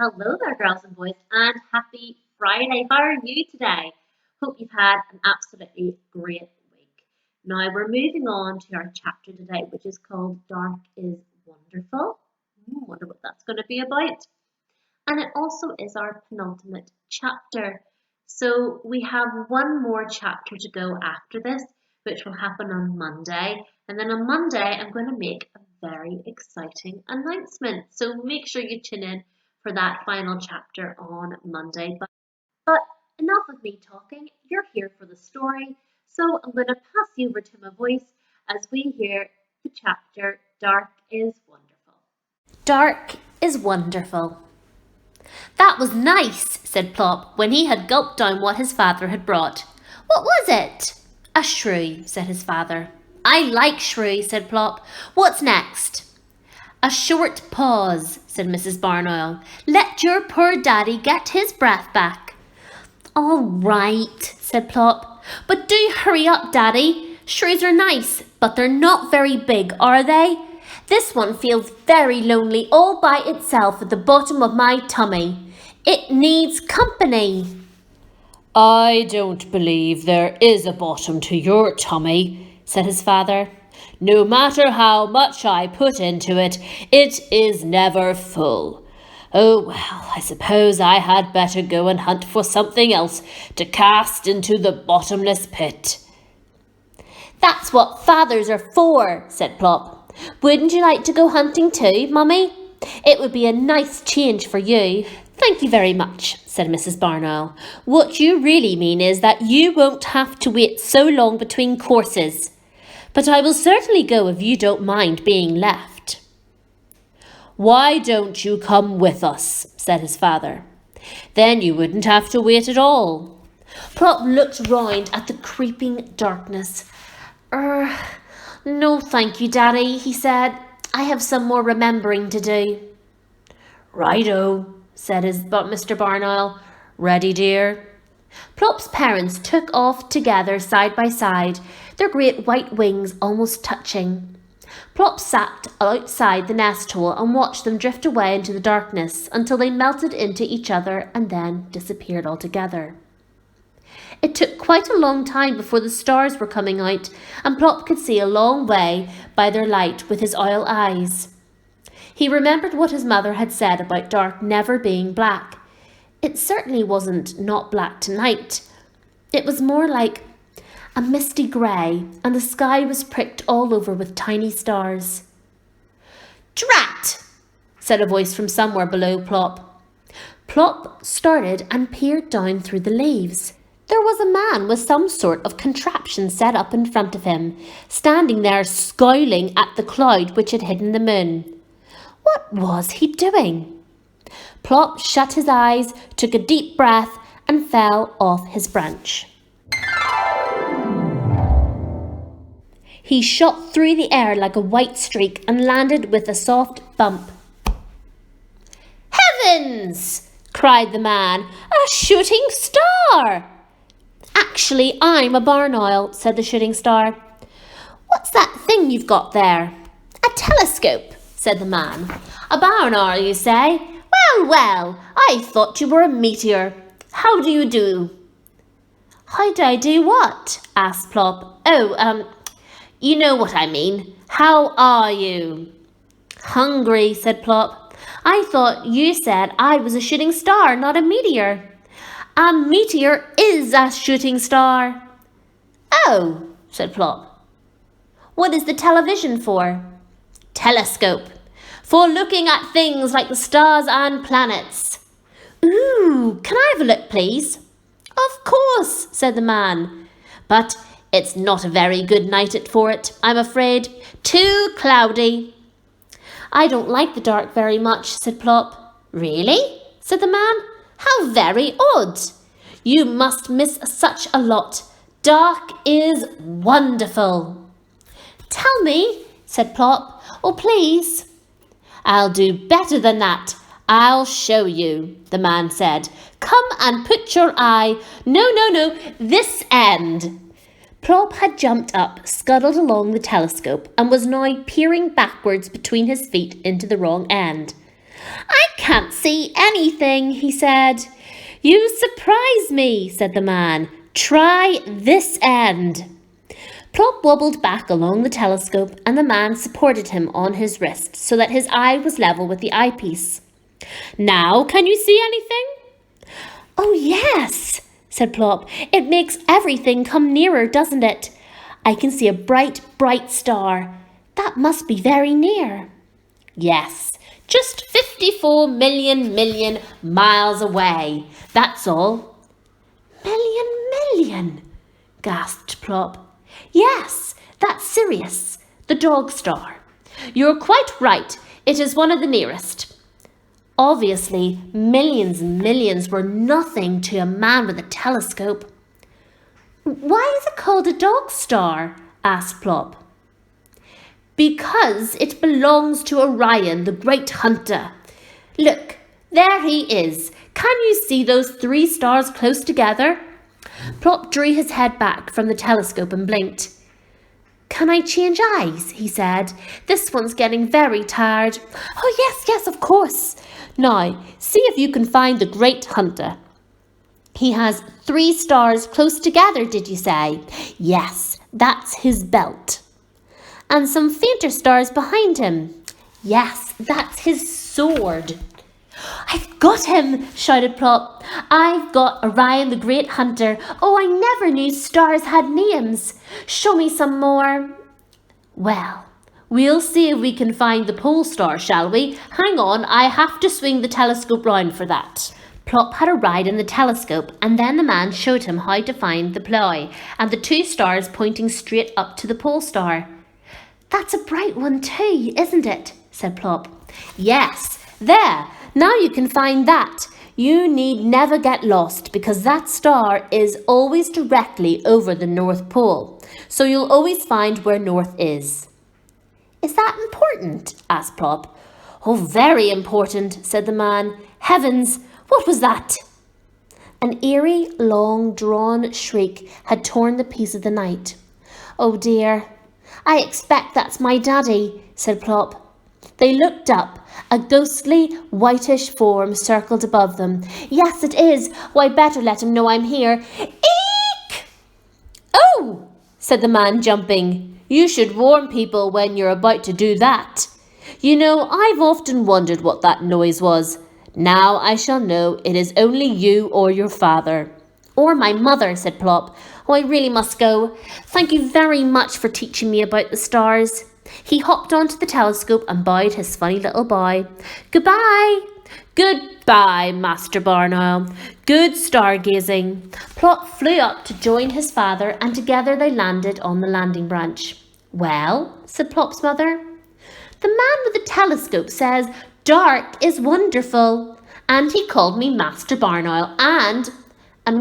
Hello there, girls and boys, and happy Friday. How are you today? Hope you've had an absolutely great week. Now, we're moving on to our chapter today, which is called Dark is Wonderful. Wonder what that's going to be about. And it also is our penultimate chapter. So we have one more chapter to go after this, which will happen on Monday. And then on Monday, I'm going to make a very exciting announcement. So make sure you tune in for that final chapter on Monday. But enough of me talking. You're here for the story. So I'm going to pass you over to my voice as we hear the chapter Dark is Wonderful. Dark is wonderful. That was nice, said Plop, when he had gulped down what his father had brought. What was it? A shrew, said his father. I like shrew, said Plop. What's next? A short pause, said Mrs. Barnoil. Let your poor daddy get his breath back. All right, said Plop. But do hurry up, Daddy. Shrews are nice, but they're not very big, are they? This one feels very lonely all by itself at the bottom of my tummy. It needs company. I don't believe there is a bottom to your tummy, said his father. No matter how much I put into it, it is never full. Oh, well, I suppose I had better go and hunt for something else to cast into the bottomless pit. That's what fathers are for, said Plop. Wouldn't you like to go hunting too, Mummy? It would be a nice change for you. Thank you very much, said Mrs. Barnoil. What you really mean is that you won't have to wait so long between courses. But I will certainly go if you don't mind being left. Why don't you come with us, said his father. Then you wouldn't have to wait at all. Plop looked round at the creeping darkness. No, thank you, Daddy, he said. I have some more remembering to do. Righto, said Mr. Barnoil. Ready, dear? Plop's parents took off together side by side, their great white wings almost touching. Plop sat outside the nest hole and watched them drift away into the darkness until they melted into each other and then disappeared altogether. It took quite a long time before the stars were coming out, and Plop could see a long way by their light with his owl eyes. He remembered what his mother had said about dark never being black. It certainly wasn't not black tonight. It was more like a misty grey, and the sky was pricked all over with tiny stars. Drat! said a voice from somewhere below Plop. Plop started and peered down through the leaves. There was a man with some sort of contraption set up in front of him, standing there scowling at the cloud which had hidden the moon. What was he doing? Plop shut his eyes, took a deep breath, and fell off his branch. He shot through the air like a white streak and landed with a soft bump. Heavens! cried the man. A shooting star! Actually, I'm a barn owl, said the shooting star. What's that thing you've got there? A telescope, said the man. A barn owl, you say? Well, well, I thought you were a meteor. How do you do? How do I do what? asked Plop. You know what I mean. How are you? Hungry, said Plop. I thought you said I was a shooting star, not a meteor. A meteor is a shooting star. Oh, said Plop. What is the television for? Telescope. For looking at things like the stars and planets. Ooh, can I have a look, please? Of course, said the man. But it's not a very good night for it, I'm afraid. Too cloudy. I don't like the dark very much, said Plop. Really? said the man. How very odd. You must miss such a lot. Dark is wonderful. Tell me, said Plop. Oh, please. I'll do better than that. I'll show you, the man said. Come and put your eye. No, this end. Plop had jumped up, scuttled along the telescope, and was now peering backwards between his feet into the wrong end. I can't see anything, he said. You surprise me, said the man. Try this end. Plop wobbled back along the telescope and the man supported him on his wrist so that his eye was level with the eyepiece. Now can you see anything? Oh yes, said Plop. It makes everything come nearer, doesn't it? I can see a bright, bright star. That must be very near. Yes, just 54 million miles away. That's all. Million, gasped Plop. Yes, that's Sirius, the dog star. You're quite right. It is one of the nearest. Obviously, millions and millions were nothing to a man with a telescope. Why is it called a dog star? Asked Plop. Because it belongs to Orion, the great hunter. Look, there he is. Can you see those 3 stars close together? Plop drew his head back from the telescope and blinked. Can I change eyes? He said. This one's getting very tired. Oh, yes, of course. Now, see if you can find the great hunter. He has 3 stars close together, did you say? Yes, that's his belt. And some fainter stars behind him. Yes, that's his sword. I've got him, shouted Plop. I've got Orion the Great Hunter. Oh, I never knew stars had names. Show me some more. Well, we'll see if we can find the pole star, shall we? Hang on, I have to swing the telescope round for that. Plop had a ride in the telescope, and then the man showed him how to find the plough and the 2 stars pointing straight up to the pole star. That's a bright one too, isn't it? Said Plop. Yes, there. Now you can find that. You need never get lost because that star is always directly over the North Pole. So you'll always find where North is. Is that important? Asked Plop. Oh, very important, said the man. Heavens, what was that? An eerie, long-drawn shriek had torn the peace of the night. Oh dear, I expect that's my daddy, said Plop. They looked up. A ghostly, whitish form circled above them. Yes, it is. Well, I'd better let him know I'm here. Eek! Oh, said the man, jumping. You should warn people when you're about to do that. You know, I've often wondered what that noise was. Now I shall know it is only you or your father. Or my mother, said Plop. Oh, I really must go. Thank you very much for teaching me about the stars. He hopped onto the telescope and bowed his funny little bow. Goodbye. Goodbye, Master Barn Owl. Good stargazing. Plop flew up to join his father, and together they landed on the landing branch. Well, said Plop's mother. The man with the telescope says dark is wonderful. And he called me Master Barn Owl. And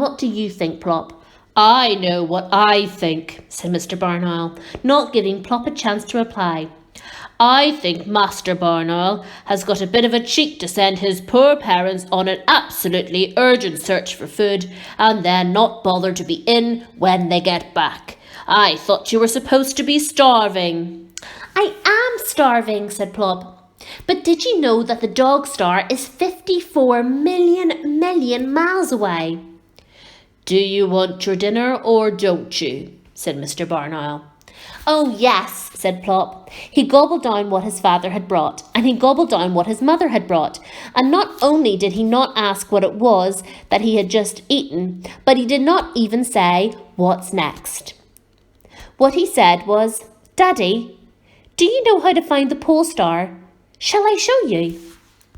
what do you think, Plop? I know what I think, said Mr. Barn Owl, not giving Plop a chance to reply. I think Master Barn Owl has got a bit of a cheek to send his poor parents on an absolutely urgent search for food and then not bother to be in when they get back. I thought you were supposed to be starving. I am starving, said Plop. But did you know that the dog star is 54 million miles away? Do you want your dinner or don't you? Said Mr. Barn Owl. Oh, yes, said Plop. He gobbled down what his father had brought, and he gobbled down what his mother had brought. And not only did he not ask what it was that he had just eaten, but he did not even say, what's next? What he said was, Daddy, do you know how to find the pole star? Shall I show you?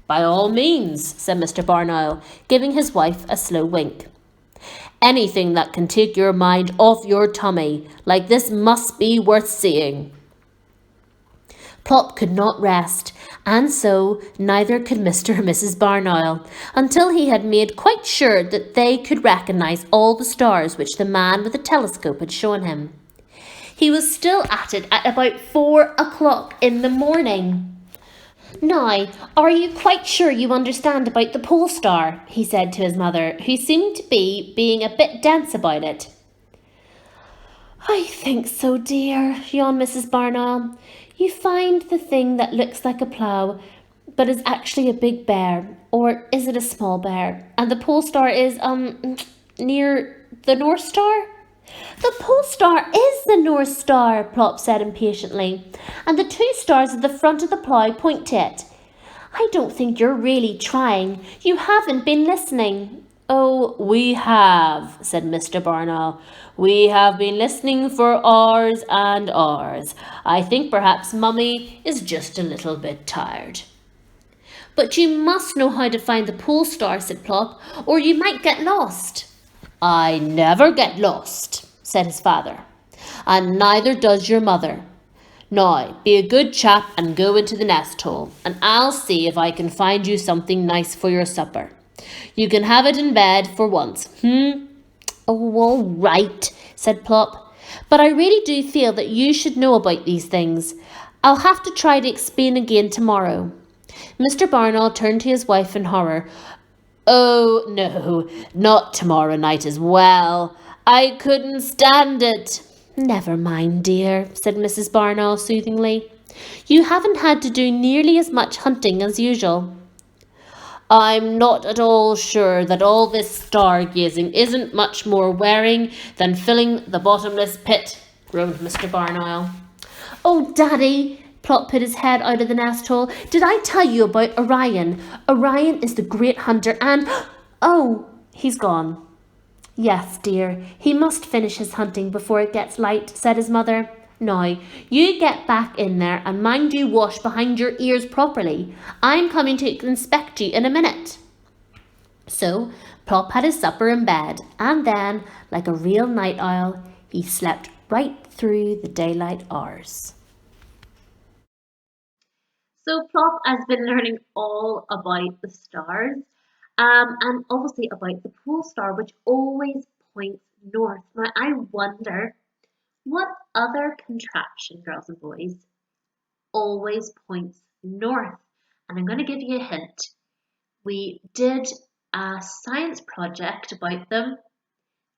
By all means, said Mr. Barn Owl, giving his wife a slow wink. Anything that can take your mind off your tummy, like this must be worth seeing. Plop could not rest, and so neither could Mr. and Mrs. Barn Owl, until he had made quite sure that they could recognise all the stars which the man with the telescope had shown him. He was still at it at about 4 o'clock in the morning. Now, are you quite sure you understand about the pole star? He said to his mother, who seemed to be being a bit dense about it. I think so, dear, yawned Mrs. Barn Owl. You find the thing that looks like a plough, but is actually a big bear, or is it a small bear? And the pole star is, near the North Star? The pole star is the North Star, Plop said impatiently, and the two stars at the front of the plough point to it. I don't think you're really trying. You haven't been listening. Oh, we have, said Mr. Barnall. We have been listening for hours and hours. I think perhaps Mummy is just a little bit tired. But you must know how to find the pole star, said Plop, or you might get lost. I never get lost, said his father, and neither does your mother. Now, be a good chap and go into the nest hole, and I'll see if I can find you something nice for your supper. You can have it in bed for once, Oh, all right, said Plop, but I really do feel that you should know about these things. I'll have to try to explain again tomorrow. Mr. Barnall turned to his wife in horror. Oh, no, not tomorrow night as well. I couldn't stand it. Never mind, dear, said Mrs. Barnall soothingly. You haven't had to do nearly as much hunting as usual. I'm not at all sure that all this stargazing isn't much more wearing than filling the bottomless pit, groaned Mr. Barnall. Oh, Daddy, Plop put his head out of the nest hole. Did I tell you about Orion? Orion is the great hunter and... Oh, he's gone. Yes, dear, he must finish his hunting before it gets light, said his mother. Now, you get back in there and mind you wash behind your ears properly. I'm coming to inspect you in a minute. So, Plop had his supper in bed, and then, like a real night owl, he slept right through the daylight hours. So Plop has been learning all about the stars, and obviously about the pole star, which always points north. Now I wonder what other contraption, girls and boys, always points north. And I'm going to give you a hint. We did a science project about them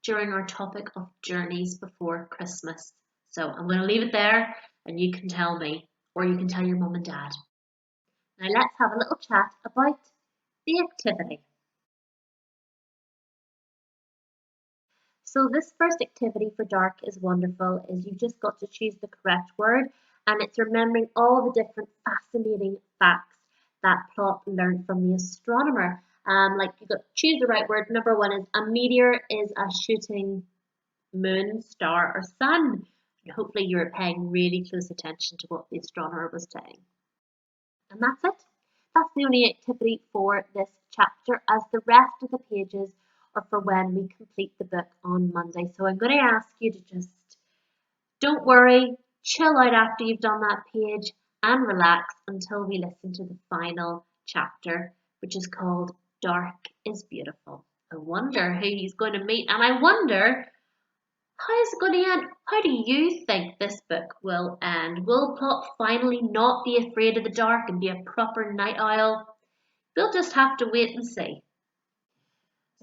during our topic of journeys before Christmas. So I'm going to leave it there, and you can tell me, or you can tell your mum and dad. Now let's have a little chat about the activity. So this first activity for dark is wonderful, is you've just got to choose the correct word, and it's remembering all the different fascinating facts that Plop learned from the astronomer. Like you've got to choose the right word. Number one is a meteor is a shooting moon, star or sun. And hopefully you're paying really close attention to what the astronomer was saying. And that's it. That's the only activity for this chapter, as the rest of the pages are for when we complete the book on Monday. So I'm going to ask you to just don't worry, chill out after you've done that page and relax until we listen to the final chapter, which is called Dark is Beautiful. I wonder who he's going to meet, and I wonder how is it going to end? How do you think this book will end? Will Plop finally not be afraid of the dark and be a proper night owl? We'll just have to wait and see.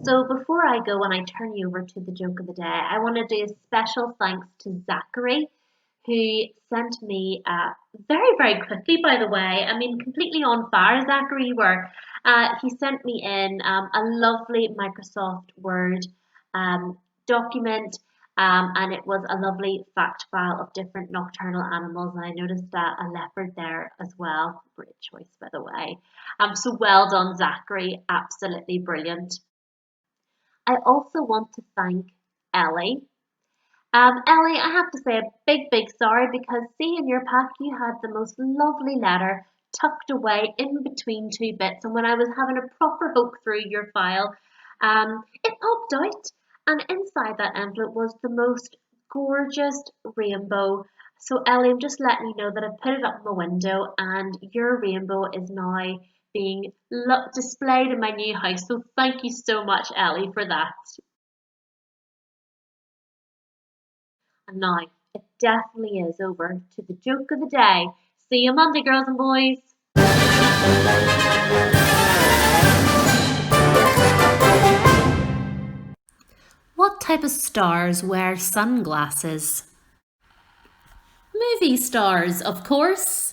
So before I go and I turn you over to the joke of the day, I want to do a special thanks to Zachary, who sent me very, very quickly, by the way. I mean, completely on fire, Zachary, you were. He sent me in a lovely Microsoft Word document. And it was a lovely fact file of different nocturnal animals, and I noticed a leopard there as well. Great choice, by the way. So well done, Zachary. Absolutely brilliant. I also want to thank Ellie. Ellie, I have to say a big, big sorry, because see, in your pack you had the most lovely letter tucked away in between two bits, and when I was having a proper poke through your file, it popped out. And inside that envelope was the most gorgeous rainbow. So Ellie, I'm just letting you know that I put it up in my window, and your rainbow is now being displayed in my new house. So thank you so much, Ellie, for that. And now it definitely is over to the joke of the day. See you Monday, girls and boys. What type of stars wear sunglasses? Movie stars, of course.